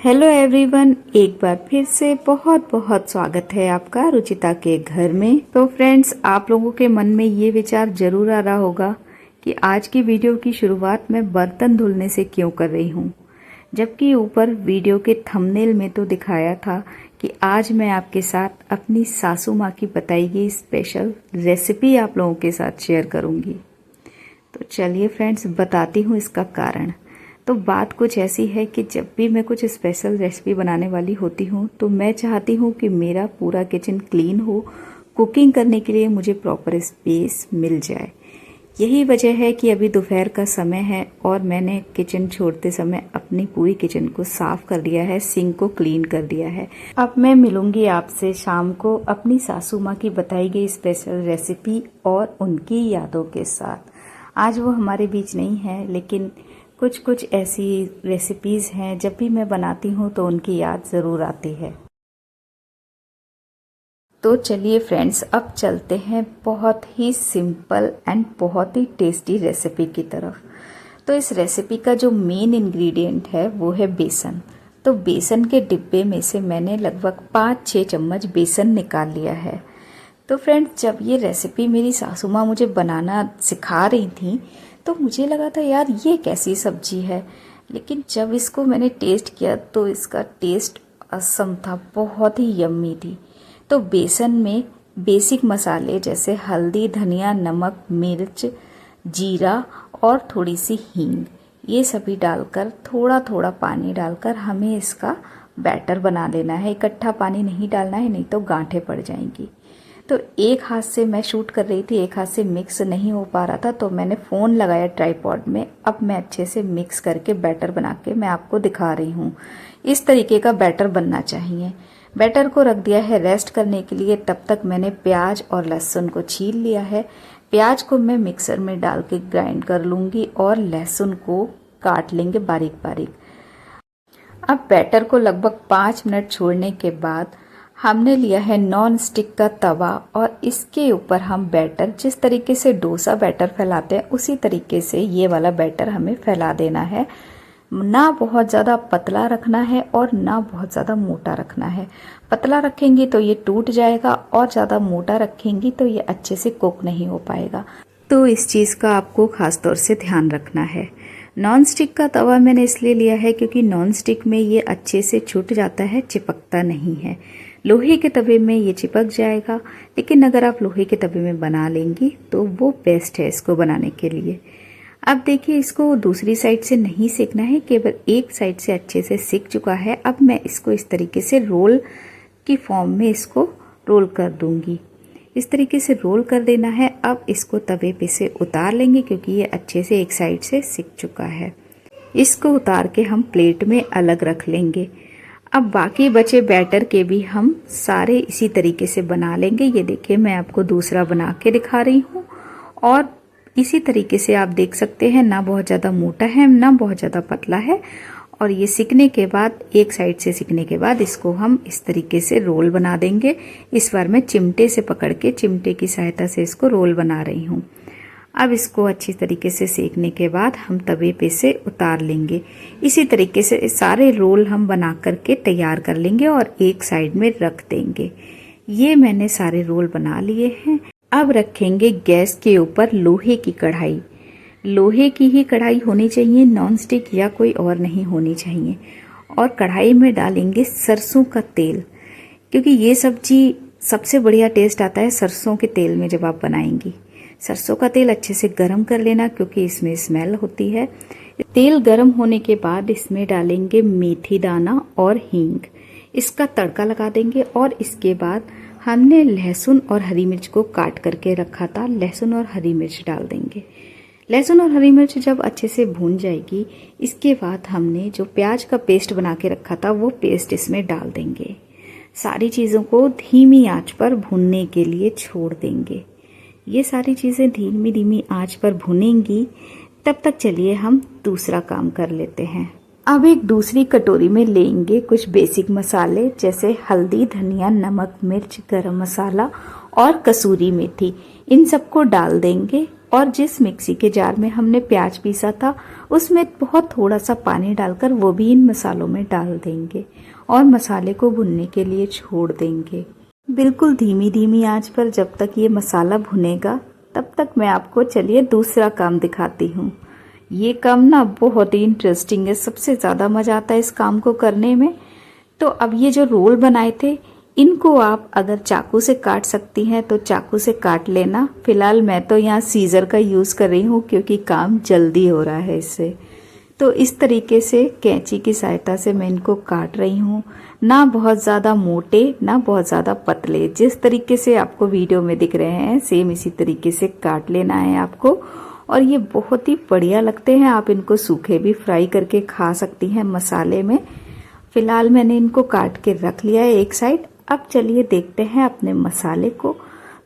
Hello everyone, एक बार फिर से बहुत बहुत स्वागत है आपका रुचिता के घर में। तो फ्रेंड्स, आप लोगों के मन में ये विचार जरूर आ रहा होगा कि आज की वीडियो की शुरुआत मैं बर्तन धुलने से क्यों कर रही हूँ, जबकि ऊपर वीडियो के थंबनेल में तो दिखाया था कि आज मैं आपके साथ अपनी सासू माँ की बताई गई स्पेशल रेसिपी आप लोगों के साथ शेयर करूँगी। तो चलिए फ्रेंड्स, बताती हूँ इसका कारण। तो बात कुछ ऐसी है कि जब भी मैं कुछ स्पेशल रेसिपी बनाने वाली होती हूँ तो मैं चाहती हूँ कि मेरा पूरा किचन क्लीन हो, कुकिंग करने के लिए मुझे प्रॉपर स्पेस मिल जाए। यही वजह है कि अभी दोपहर का समय है और मैंने किचन छोड़ते समय अपनी पूरी किचन को साफ कर दिया है, सिंक को क्लीन कर दिया है। अब मैं मिलूंगी आपसे शाम को अपनी सासू माँ की बताई गई स्पेशल रेसिपी और उनकी यादों के साथ। आज वो हमारे बीच नहीं है, लेकिन कुछ कुछ ऐसी रेसिपीज़ हैं जब भी मैं बनाती हूँ तो उनकी याद ज़रूर आती है। तो चलिए फ्रेंड्स, अब चलते हैं बहुत ही सिंपल एंड बहुत ही टेस्टी रेसिपी की तरफ। तो इस रेसिपी का जो मेन इंग्रेडिएंट है वो है बेसन। तो बेसन के डिब्बे में से मैंने लगभग 5-6 चम्मच बेसन निकाल लिया है। तो फ्रेंड्स, जब ये रेसिपी मेरी सासू माँ मुझे बनाना सिखा रही थी तो मुझे लगा था यार ये कैसी सब्जी है, लेकिन जब इसको मैंने टेस्ट किया तो इसका टेस्ट असम था, बहुत ही यम्मी थी। तो बेसन में बेसिक मसाले जैसे हल्दी, धनिया, नमक, मिर्च, जीरा और थोड़ी सी हींग, ये सभी डालकर थोड़ा थोड़ा पानी डालकर हमें इसका बैटर बना लेना है। इकट्ठा पानी नहीं डालना है, नहीं तो गांठें पड़ जाएंगी। तो एक हाथ से मैं शूट कर रही थी, एक हाथ से मिक्स नहीं हो पा रहा था, तो मैंने फ़ोन लगाया ट्राइपॉड में। अब मैं अच्छे से मिक्स करके बैटर बना के मैं आपको दिखा रही हूँ। इस तरीके का बैटर बनना चाहिए। बैटर को रख दिया है रेस्ट करने के लिए। तब तक मैंने प्याज और लहसुन को छील लिया है। प्याज को मैं मिक्सर में डाल के ग्राइंड कर लूँगी और लहसुन को काट लेंगे बारीक बारीक। अब बैटर को लगभग 5 मिनट छोड़ने के बाद हमने लिया है नॉन स्टिक का तवा और इसके ऊपर हम बैटर, जिस तरीके से डोसा बैटर फैलाते हैं उसी तरीके से ये वाला बैटर हमें फैला देना है। ना बहुत ज़्यादा पतला रखना है और ना बहुत ज़्यादा मोटा रखना है। पतला रखेंगी तो ये टूट जाएगा और ज़्यादा मोटा रखेंगी तो ये अच्छे से कुक नहीं हो पाएगा। तो इस चीज़ का आपको ख़ास तौर से ध्यान रखना है। नॉन स्टिक का तवा मैंने इसलिए लिया है क्योंकि नॉन स्टिक में ये अच्छे से छूट जाता है, चिपकता नहीं है। लोहे के तवे में ये चिपक जाएगा, लेकिन अगर आप लोहे के तवे में बना लेंगी तो वो बेस्ट है इसको बनाने के लिए। अब देखिए, इसको दूसरी साइड से नहीं सेकना है, केवल एक साइड से अच्छे से सिक चुका है। अब मैं इसको इस तरीके से रोल की फॉर्म में इसको रोल कर दूंगी। इस तरीके से रोल कर देना है। अब इसको तवे पे से उतार लेंगे क्योंकि ये अच्छे से एक साइड से सिक चुका है। इसको उतार के हम प्लेट में अलग रख लेंगे। अब बाकी बचे बैटर के भी हम सारे इसी तरीके से बना लेंगे। ये देखिए, मैं आपको दूसरा बना के दिखा रही हूँ और इसी तरीके से आप देख सकते हैं, ना बहुत ज़्यादा मोटा है ना बहुत ज़्यादा पतला है। और ये सिकने के बाद, एक साइड से सिकने के बाद इसको हम इस तरीके से रोल बना देंगे। इस बार मैं चिमटे से पकड़ के, चिमटे की सहायता से इसको रोल बना रही हूँ। अब इसको अच्छी तरीके से सेकने के बाद हम तवे पे से उतार लेंगे। इसी तरीके से सारे रोल हम बना करके तैयार कर लेंगे और एक साइड में रख देंगे। ये मैंने सारे रोल बना लिए हैं। अब रखेंगे गैस के ऊपर लोहे की कढ़ाई। लोहे की ही कढ़ाई होनी चाहिए, नॉन स्टिक या कोई और नहीं होनी चाहिए। और कढ़ाई में डालेंगे सरसों का तेल, क्योंकि ये सब्जी सबसे बढ़िया टेस्ट आता है सरसों के तेल में जब आप बनाएंगी। सरसों का तेल अच्छे से गरम कर लेना क्योंकि इसमें स्मेल होती है। तेल गरम होने के बाद इसमें डालेंगे मेथी दाना और हींग। इसका तड़का लगा देंगे और इसके बाद हमने लहसुन और हरी मिर्च को काट करके रखा था, लहसुन और हरी मिर्च डाल देंगे। लहसुन और हरी मिर्च जब अच्छे से भून जाएगी, इसके बाद हमने जो प्याज का पेस्ट बना के रखा था वो पेस्ट इसमें डाल देंगे। सारी चीज़ों को धीमी आंच पर भूनने के लिए छोड़ देंगे। ये सारी चीज़ें धीमी धीमी आंच पर भुनेंगी। तब तक चलिए हम दूसरा काम कर लेते हैं। अब एक दूसरी कटोरी में लेंगे कुछ बेसिक मसाले जैसे हल्दी, धनिया, नमक, मिर्च, गरम मसाला और कसूरी मेथी। इन सबको डाल देंगे और जिस मिक्सी के जार में हमने प्याज पीसा था उसमें बहुत थोड़ा सा पानी डालकर वो भी इन मसालों में डाल देंगे और मसाले को भुनने के लिए छोड़ देंगे। बिल्कुल धीमी धीमी आंच पर जब तक ये मसाला भुनेगा तब तक मैं आपको चलिए दूसरा काम दिखाती हूँ। ये काम ना बहुत ही इंटरेस्टिंग है, सबसे ज़्यादा मज़ा आता है इस काम को करने में। तो अब ये जो रोल बनाए थे इनको आप अगर चाकू से काट सकती हैं तो चाकू से काट लेना। फिलहाल मैं तो यहाँ सीजर का यूज़ कर रही हूँ क्योंकि काम जल्दी हो रहा है इससे। तो इस तरीके से कैंची की सहायता से मैं इनको काट रही हूँ, ना बहुत ज़्यादा मोटे ना बहुत ज़्यादा पतले, जिस तरीके से आपको वीडियो में दिख रहे हैं सेम इसी तरीके से काट लेना है आपको। और ये बहुत ही बढ़िया लगते हैं, आप इनको सूखे भी फ्राई करके खा सकती हैं मसाले में। फिलहाल मैंने इनको काट के रख लिया है एक साइड। अब चलिए देखते हैं अपने मसाले को।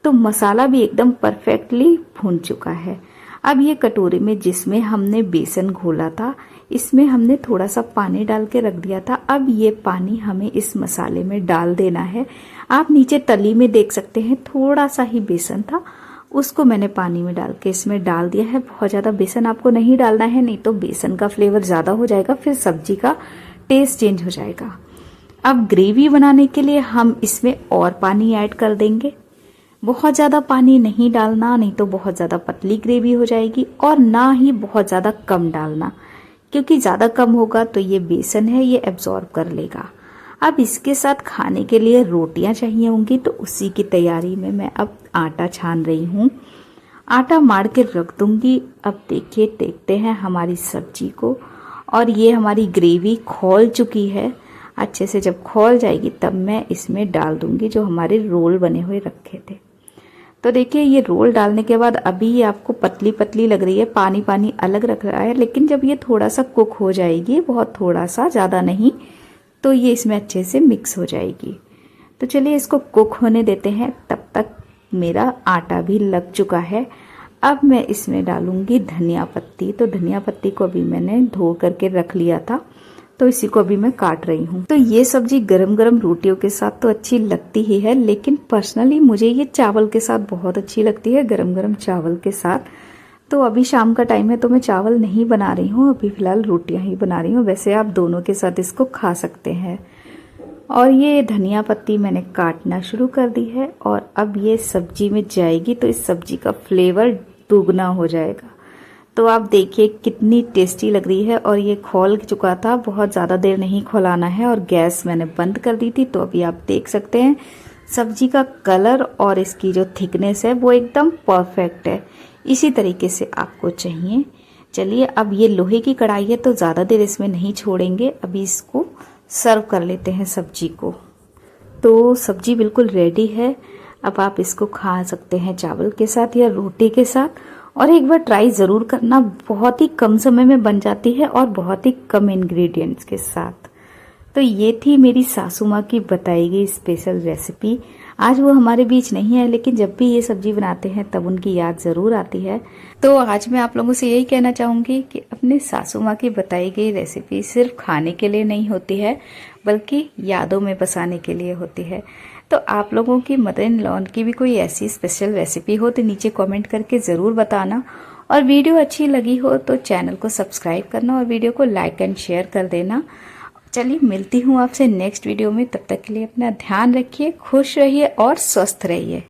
तो मसाला भी एकदम परफेक्टली भून चुका है। अब ये कटोरी में जिसमें हमने बेसन घोला था इसमें हमने थोड़ा सा पानी डाल के रख दिया था। अब ये पानी हमें इस मसाले में डाल देना है। आप नीचे तली में देख सकते हैं थोड़ा सा ही बेसन था, उसको मैंने पानी में डाल के इसमें डाल दिया है। बहुत ज़्यादा बेसन आपको नहीं डालना है, नहीं तो बेसन का फ्लेवर ज़्यादा हो जाएगा, फिर सब्जी का टेस्ट चेंज हो जाएगा। अब ग्रेवी बनाने के लिए हम इसमें और पानी ऐड कर देंगे। बहुत ज़्यादा पानी नहीं डालना, नहीं तो बहुत ज़्यादा पतली ग्रेवी हो जाएगी, और ना ही बहुत ज़्यादा कम डालना, क्योंकि ज़्यादा कम होगा तो ये बेसन है ये एब्जॉर्ब कर लेगा। अब इसके साथ खाने के लिए रोटियां चाहिए होंगी, तो उसी की तैयारी में मैं अब आटा छान रही हूँ। आटा मार के रख दूंगी। अब देखिए देखते हैं हमारी सब्जी को, और ये हमारी ग्रेवी खौल चुकी है अच्छे से। जब खौल जाएगी तब मैं इसमें डाल दूंगी जो हमारे रोल बने हुए रखे थे। तो देखिए ये रोल डालने के बाद अभी ये आपको पतली पतली लग रही है, पानी पानी अलग रख रहा है, लेकिन जब ये थोड़ा सा कुक हो जाएगी, बहुत थोड़ा सा ज़्यादा नहीं, तो ये इसमें अच्छे से मिक्स हो जाएगी। तो चलिए इसको कुक होने देते हैं। तब तक मेरा आटा भी लग चुका है। अब मैं इसमें डालूंगी धनिया पत्ती। तो धनिया पत्ती को अभी मैंने धो करके रख लिया था, तो इसी को अभी मैं काट रही हूँ। तो ये सब्जी गरम गरम रोटियों के साथ तो अच्छी लगती ही है, लेकिन पर्सनली मुझे ये चावल के साथ बहुत अच्छी लगती है, गरम गरम चावल के साथ। तो अभी शाम का टाइम है तो मैं चावल नहीं बना रही हूँ, अभी फिलहाल रोटियां ही बना रही हूँ। वैसे आप दोनों के साथ इसको खा सकते हैं। और ये धनिया पत्ती मैंने काटना शुरू कर दी है, और अब ये सब्जी में जाएगी तो इस सब्जी का फ्लेवर दुगना हो जाएगा। तो आप देखिए कितनी टेस्टी लग रही है। और ये खौल चुका था, बहुत ज़्यादा देर नहीं खौलाना है, और गैस मैंने बंद कर दी थी। तो अभी आप देख सकते हैं सब्जी का कलर और इसकी जो थिकनेस है वो एकदम परफेक्ट है। इसी तरीके से आपको चाहिए। चलिए अब ये लोहे की कढ़ाई है तो ज़्यादा देर इसमें नहीं छोड़ेंगे, अभी इसको सर्व कर लेते हैं सब्जी को। तो सब्जी बिल्कुल रेडी है। अब आप इसको खा सकते हैं चावल के साथ या रोटी के साथ, और एक बार ट्राई ज़रूर करना। बहुत ही कम समय में बन जाती है और बहुत ही कम इंग्रेडिएंट्स के साथ। तो ये थी मेरी सासू माँ की बताई गई स्पेशल रेसिपी। आज वो हमारे बीच नहीं है, लेकिन जब भी ये सब्जी बनाते हैं तब उनकी याद ज़रूर आती है। तो आज मैं आप लोगों से यही कहना चाहूँगी कि अपने सासू माँ की बताई गई रेसिपी सिर्फ खाने के लिए नहीं होती है, बल्कि यादों में बसाने के लिए होती है। तो आप लोगों की मदर इन लॉ की भी कोई ऐसी स्पेशल रेसिपी हो तो नीचे कमेंट करके ज़रूर बताना। और वीडियो अच्छी लगी हो तो चैनल को सब्सक्राइब करना और वीडियो को लाइक एंड शेयर कर देना। चलिए मिलती हूँ आपसे नेक्स्ट वीडियो में। तब तक के लिए अपना ध्यान रखिए, खुश रहिए और स्वस्थ रहिए।